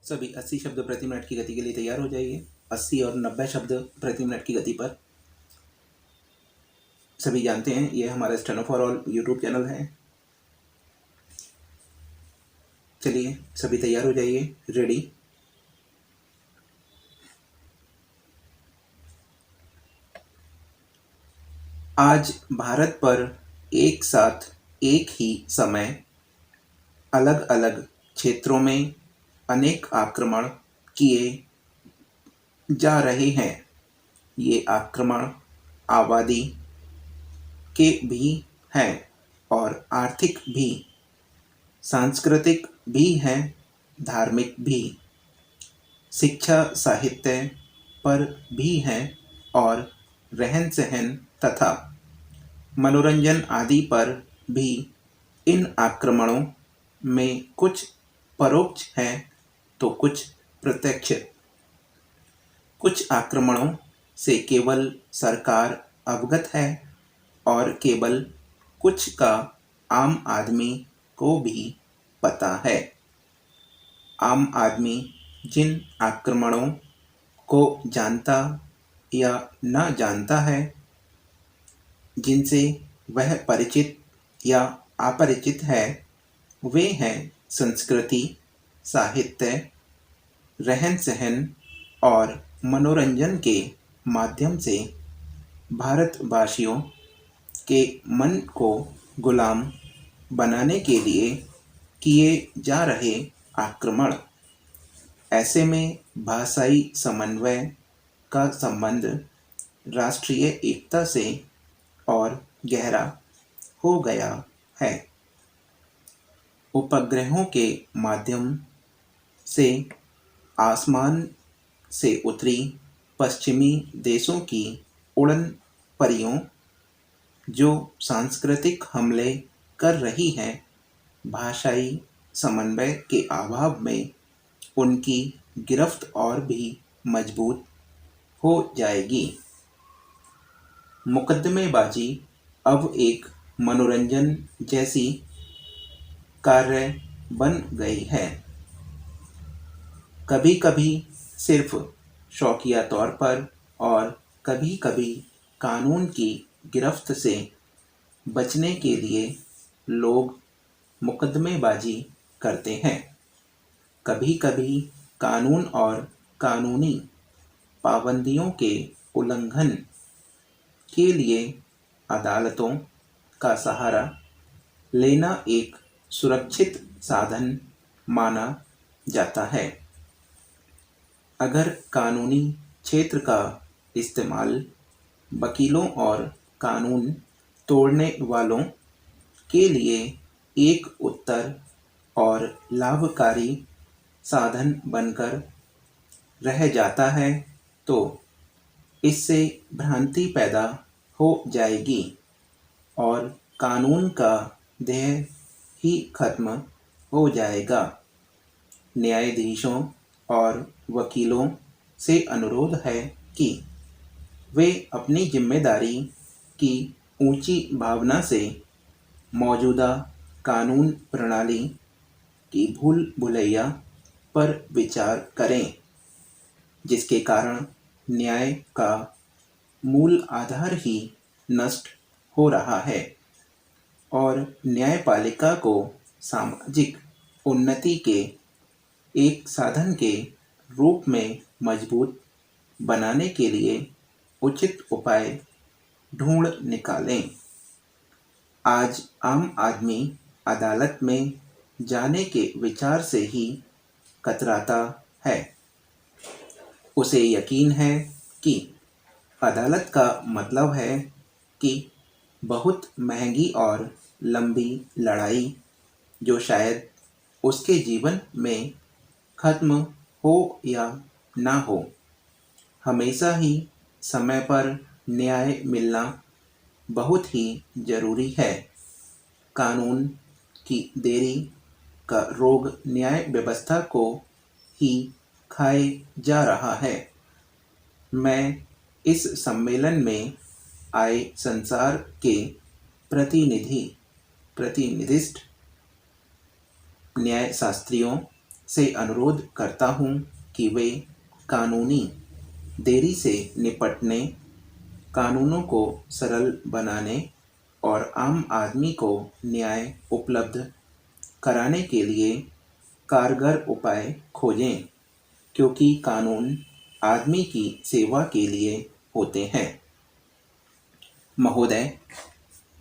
सभी 80 शब्द प्रति मिनट की गति के लिए तैयार हो जाइए। 80 और 90 शब्द प्रति मिनट की गति पर। सभी जानते हैं ये हमारा steno for all YouTube channel है। चलिए सभी तैयार हो जाइए, रेडी। आज भारत पर एक साथ एक ही समय अलग अलग क्षेत्रों में अनेक आक्रमण किए जा रहे हैं। ये आक्रमण आबादी के भी हैं और आर्थिक भी, सांस्कृतिक भी हैं, धार्मिक भी, शिक्षा साहित्य पर भी हैं और रहन सहन तथा मनोरंजन आदि पर भी। इन आक्रमणों में कुछ परोक्ष हैं तो कुछ प्रत्यक्ष। कुछ आक्रमणों से केवल सरकार अवगत है और केवल कुछ का आम आदमी को भी पता है। आम आदमी जिन आक्रमणों को जानता या न जानता है, जिनसे वह परिचित या अपरिचित है, वे हैं संस्कृति, साहित्य, रहन सहन और मनोरंजन के माध्यम से भारतवासियों के मन को गुलाम बनाने के लिए किए जा रहे आक्रमण। ऐसे में भाषाई समन्वय का संबंध राष्ट्रीय एकता से और गहरा हो गया है। उपग्रहों के माध्यम से आसमान से उतरी पश्चिमी देशों की उड़न परियों जो सांस्कृतिक हमले कर रही हैं, भाषाई समन्वय के अभाव में उनकी गिरफ्त और भी मजबूत हो जाएगी। मुकदमेबाजी अब एक मनोरंजन जैसी कार्य बन गई है। कभी कभी सिर्फ शौकिया तौर पर और कभी कभी कानून की गिरफ्त से बचने के लिए लोग मुकदमेबाजी करते हैं। कभी कभी कानून और कानूनी पाबंदियों के उल्लंघन के लिए अदालतों का सहारा लेना एक सुरक्षित साधन माना जाता है। अगर कानूनी क्षेत्र का इस्तेमाल वकीलों और कानून तोड़ने वालों के लिए एक उत्तर और लाभकारी साधन बनकर रह जाता है, तो इससे भ्रांति पैदा हो जाएगी और कानून का ध्येय ही खत्म हो जाएगा। न्यायाधीशों और वकीलों से अनुरोध है कि वे अपनी जिम्मेदारी की ऊंची भावना से मौजूदा कानून प्रणाली की भूल भुलैया पर विचार करें, जिसके कारण न्याय का मूल आधार ही नष्ट हो रहा है और न्यायपालिका को सामाजिक उन्नति के एक साधन के रूप में मजबूत बनाने के लिए उचित उपाय ढूंढ निकालें। आज आम आदमी अदालत में जाने के विचार से ही कतराता है। उसे यकीन है कि अदालत का मतलब है कि बहुत महंगी और लंबी लड़ाई जो शायद उसके जीवन में खत्म हो या ना हो। हमेशा ही समय पर न्याय मिलना बहुत ही जरूरी है। कानून की देरी का रोग न्याय व्यवस्था को ही खाए जा रहा है। मैं इस सम्मेलन में आए संसार के प्रतिनिधिष्ठ न्यायशास्त्रियों से अनुरोध करता हूँ कि वे कानूनी देरी से निपटने, कानूनों को सरल बनाने और आम आदमी को न्याय उपलब्ध कराने के लिए कारगर उपाय खोजें, क्योंकि कानून आदमी की सेवा के लिए होते हैं। महोदय,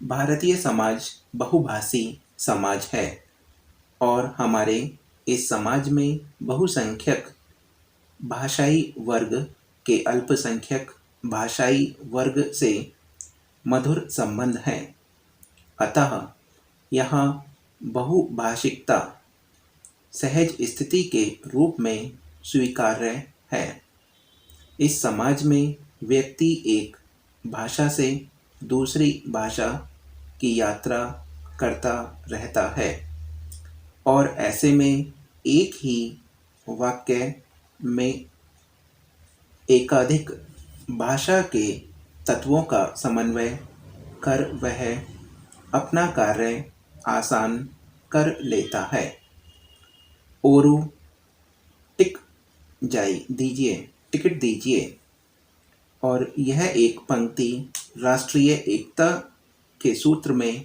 भारतीय समाज बहुभाषी समाज है और हमारे इस समाज में बहुसंख्यक भाषाई वर्ग के अल्पसंख्यक भाषाई वर्ग से मधुर संबंध हैं। अतः यहाँ बहुभाषिकता सहज स्थिति के रूप में स्वीकार्य है। इस समाज में व्यक्ति एक भाषा से दूसरी भाषा की यात्रा करता रहता है और ऐसे में एक ही वाक्य में एकाधिक भाषा के तत्वों का समन्वय कर वह अपना कार्य आसान कर लेता है। ओरू टिकट दीजिए। और यह एक पंक्ति राष्ट्रीय एकता के सूत्र में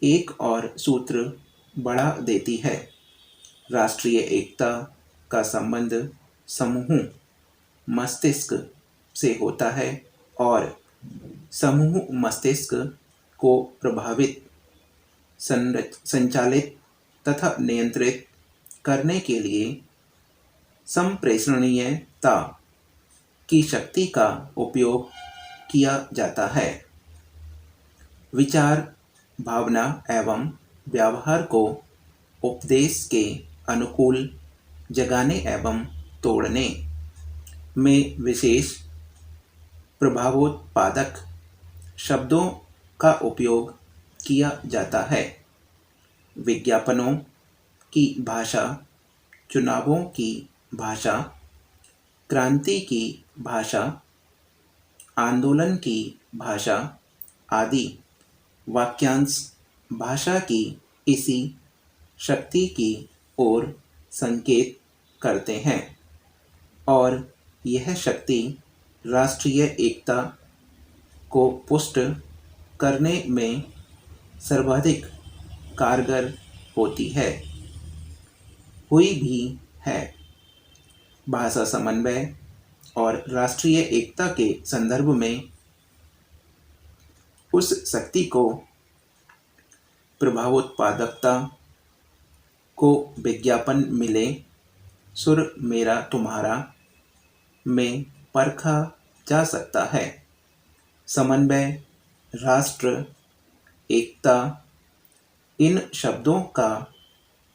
एक और सूत्र बढ़ा देती है। राष्ट्रीय एकता का संबंध समूह मस्तिष्क से होता है और समूह मस्तिष्क को प्रभावित, संचालित तथा नियंत्रित करने के लिए संप्रेषणीयता की शक्ति का उपयोग किया जाता है। विचार, भावना एवं व्यवहार को उपदेश के अनुकूल जगाने एवं तोड़ने में विशेष प्रभावोत्पादक शब्दों का उपयोग किया जाता है। विज्ञापनों की भाषा, चुनावों की भाषा, क्रांति की भाषा, आंदोलन की भाषा आदि वाक्यांश भाषा की इसी शक्ति की ओर संकेत करते हैं और यह शक्ति राष्ट्रीय एकता को पुष्ट करने में सर्वाधिक कारगर होती है, हुई भी है। भाषा समन्वय और राष्ट्रीय एकता के संदर्भ में उस शक्ति को, प्रभावोत्पादकता को विज्ञापन मिले सुर मेरा तुम्हारा में परखा जा सकता है। समन्वय, राष्ट्र, एकता, इन शब्दों का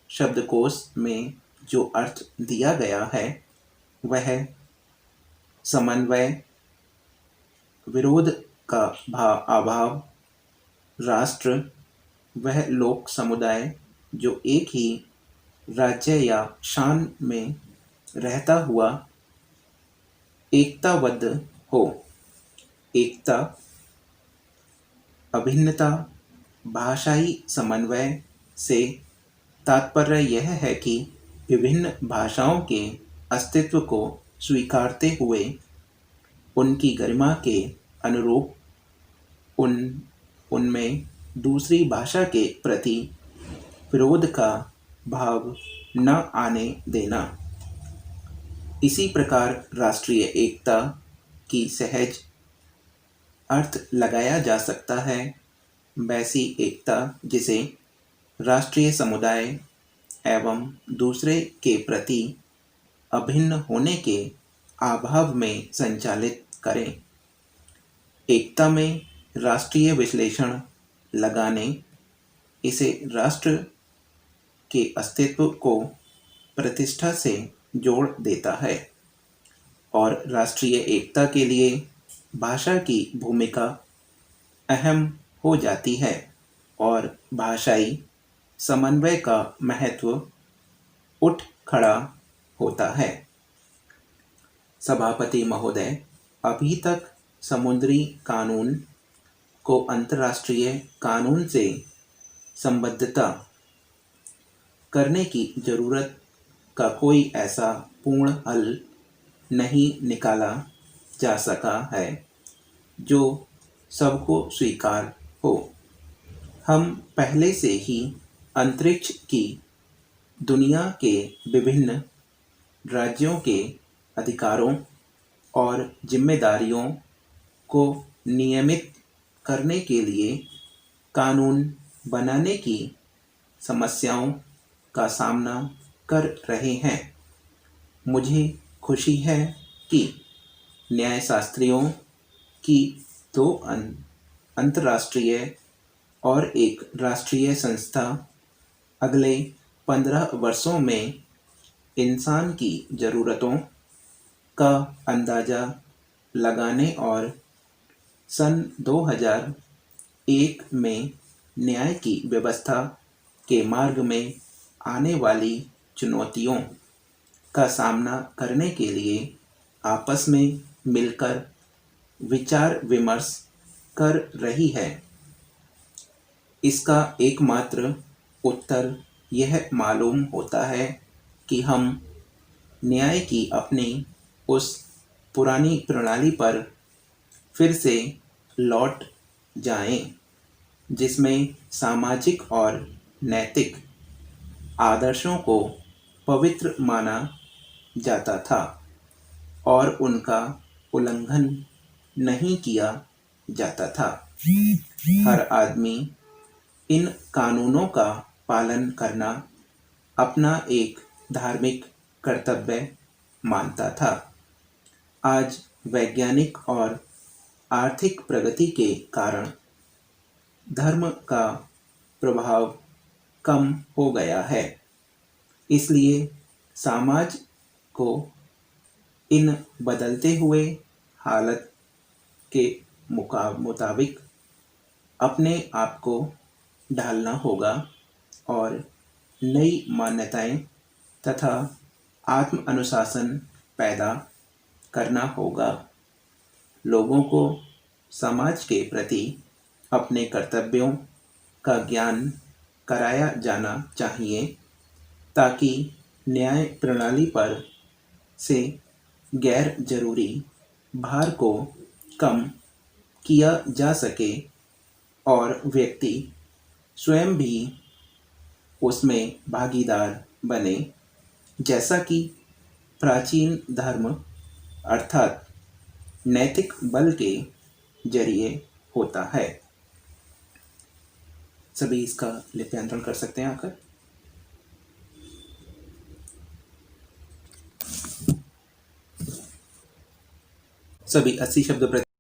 शब्दकोश में जो अर्थ दिया गया है वह समन्वय, विरोध का अभाव, राष्ट्र, वह लोक समुदाय जो एक ही राज्य या शान में रहता हुआ एकताबद्ध हो। एकता, अभिन्नता, भाषाई समन्वय से तात्पर्य यह है कि विभिन्न भाषाओं के अस्तित्व को स्वीकारते हुए उनकी गरिमा के अनुरूप उनमें दूसरी भाषा के प्रति विरोध का भाव न आने देना। इसी प्रकार राष्ट्रीय एकता की सहज अर्थ लगाया जा सकता है वैसी एकता जिसे राष्ट्रीय समुदाय एवं दूसरे के प्रति अभिन्न होने के अभाव में संचालित करें। एकता में राष्ट्रीय विश्लेषण लगाने इसे राष्ट्र के अस्तित्व को प्रतिष्ठा से जोड़ देता है और राष्ट्रीय एकता के लिए भाषा की भूमिका अहम हो जाती है और भाषाई समन्वय का महत्व उठ खड़ा होता है। सभापति महोदय, अभी तक समुद्री कानून को अंतर्राष्ट्रीय कानून से संबद्धता करने की जरूरत का कोई ऐसा पूर्ण हल नहीं निकाला जा सका है जो सबको स्वीकार हो। हम पहले से ही अंतरिक्ष की दुनिया के विभिन्न राज्यों के अधिकारों और जिम्मेदारियों को नियमित करने के लिए कानून बनाने की समस्याओं का सामना कर रहे हैं। मुझे खुशी है कि न्यायशास्त्रियों की दो अंतर्राष्ट्रीय और एक राष्ट्रीय संस्था अगले 15 वर्षों में इंसान की ज़रूरतों का अंदाज़ा लगाने और सन 2001 में न्याय की व्यवस्था के मार्ग में आने वाली चुनौतियों का सामना करने के लिए आपस में मिलकर विचार विमर्श कर रही है। इसका एकमात्र उत्तर यह मालूम होता है कि हम न्याय की अपनी उस पुरानी प्रणाली पर फिर से लौट जाएं, जिसमें सामाजिक और नैतिक आदर्शों को पवित्र माना जाता था और उनका उल्लंघन नहीं किया जाता था। हर आदमी इन कानूनों का पालन करना अपना एक धार्मिक कर्तव्य मानता था। आज वैज्ञानिक और आर्थिक प्रगति के कारण धर्म का प्रभाव कम हो गया है, इसलिए समाज को इन बदलते हुए हालत के मुताबिक अपने आप को ढालना होगा और नई मान्यताएं तथा आत्म अनुशासन पैदा करना होगा। लोगों को समाज के प्रति अपने कर्तव्यों का ज्ञान कराया जाना चाहिए ताकि न्याय प्रणाली पर से गैर जरूरी भार को कम किया जा सके और व्यक्ति स्वयं भी उसमें भागीदार बने, जैसा कि प्राचीन धर्म अर्थात नैतिक बल के जरिए होता है। सभी इसका लिप्यांतरण कर सकते हैं आकर। सभी 80 शब्द प्रति